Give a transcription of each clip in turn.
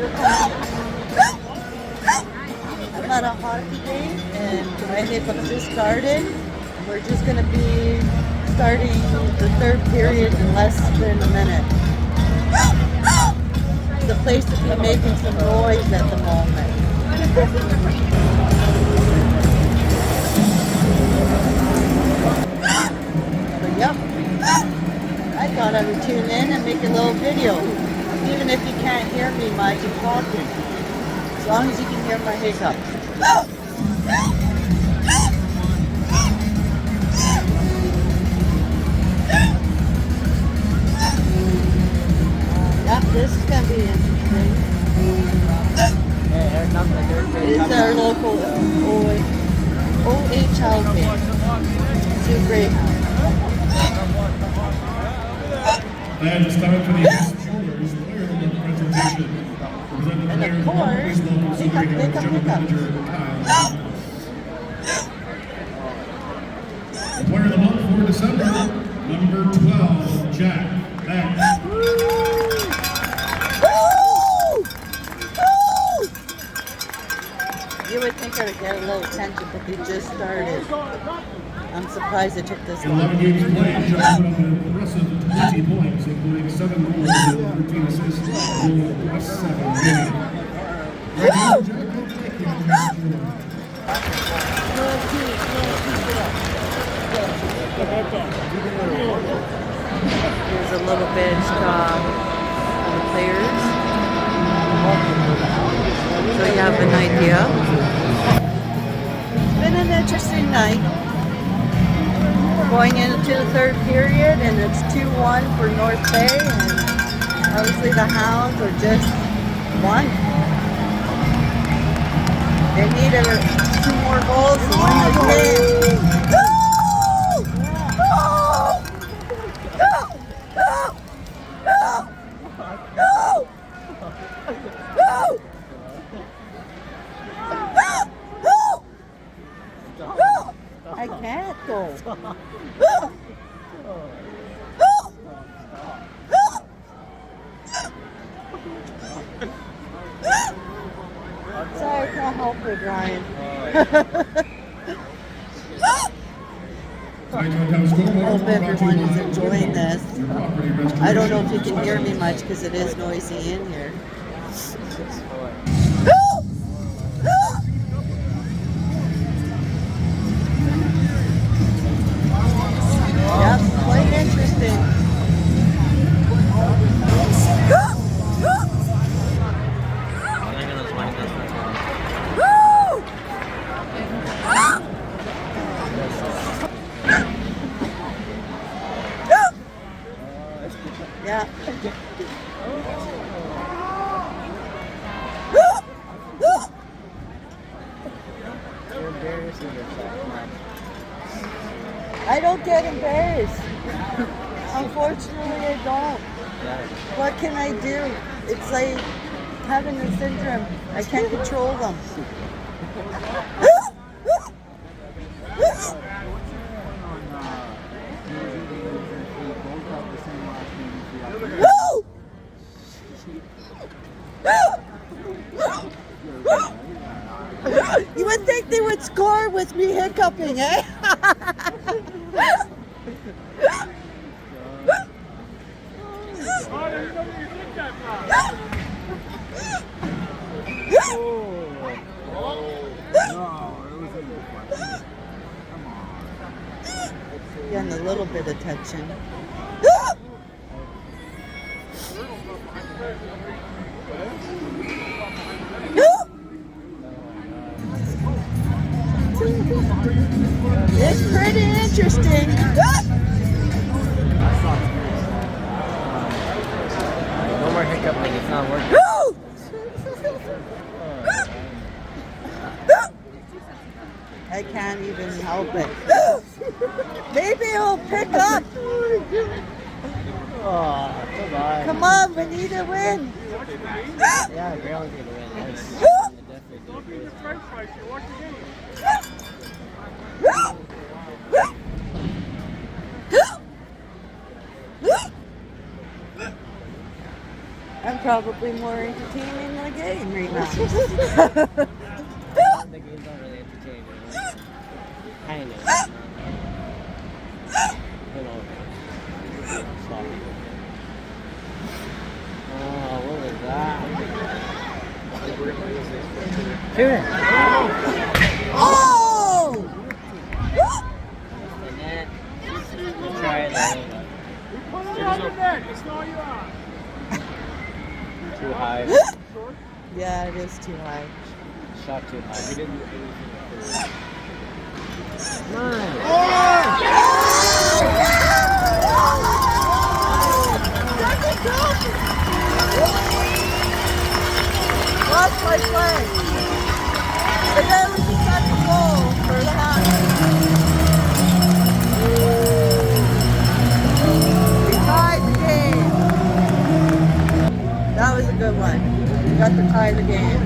I'm at a hockey game and my hiccups just started. We're just going to be starting the third period in less than a minute. The place to be making some noise at the moment. But yep, I thought I would tune in and make a little video. Even if you can't hear me much, I'm talking. As long as you can hear my hiccups. Yep, this is going to be interesting. This is our local OHL band, Soo Greyhounds. And it's time for the guest jewelers, player of the presentation. And of course, hiccup. The player of the month for December, number 12, Jack. You would think I would get a little attention, but they just started. I'm surprised it took this long. 11 games played, Jack put up an impressive 20 points, including 7 goals and 13 assists, goal plus 7 games. Right now, Jack, Here's a little bit of the players, so you have an idea. It's been an interesting night. We're going into the third period, and it's 2-1 for North Bay, and obviously the Hounds are just one. They needed 2 more goals to win the game. I can't go. Sorry, I can't help it, Ryan. I hope everyone is enjoying this. I don't know if you can hear me much because it is noisy in here. Yep, quite interesting. Yeah. I don't get embarrassed. Unfortunately, I don't. What can I do? It's like having the syndrome. I can't control them. You would think they would score with me hiccuping, eh? Getting a little bit of tension. It's pretty interesting. No more hiccuping, it's not working. I can't even help it. Maybe it'll pick up. Oh, come on. Come on, we need a win. Yeah, Greyhounds need to win. Yes. I'm probably more entertaining than the game right now. The games aren't really entertaining. Kind of. You know. Sloppy. Oh, what was that? Shoot it! Oh! The net. Let's try it though. Too high. Yeah, it is too high. Shot too high. We didn't do anything. Come on. Lost my play. But then we just got the goal for the half. We tied the game. That was a good one. We got to tie the game.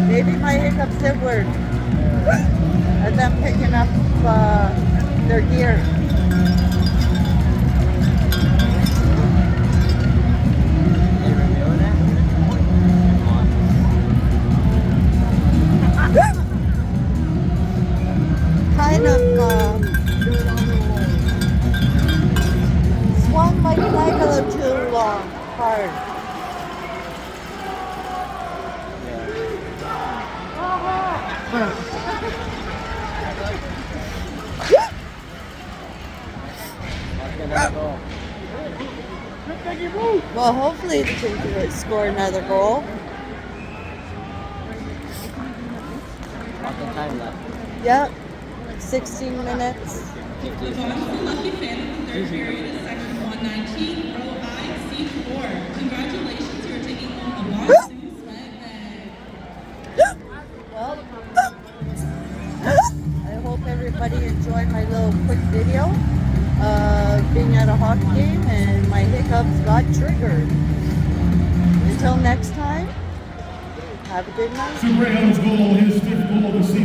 Maybe my hiccups did work. And them picking up their gear. They were doing it? Kind of swung my flag a little too hard. Well, hopefully they can score another goal. Lots of time left. Yep, 16 minutes. Lucky fan of the third period is section 119, row I, seat 4. Congratulations, you're taking home the Boston swag bag. Well, I hope everybody enjoyed my little quick video of being at a hockey game and my hiccups got triggered. Until next time, have a good night. Soo Greyhounds goal, his fifth goal of the season.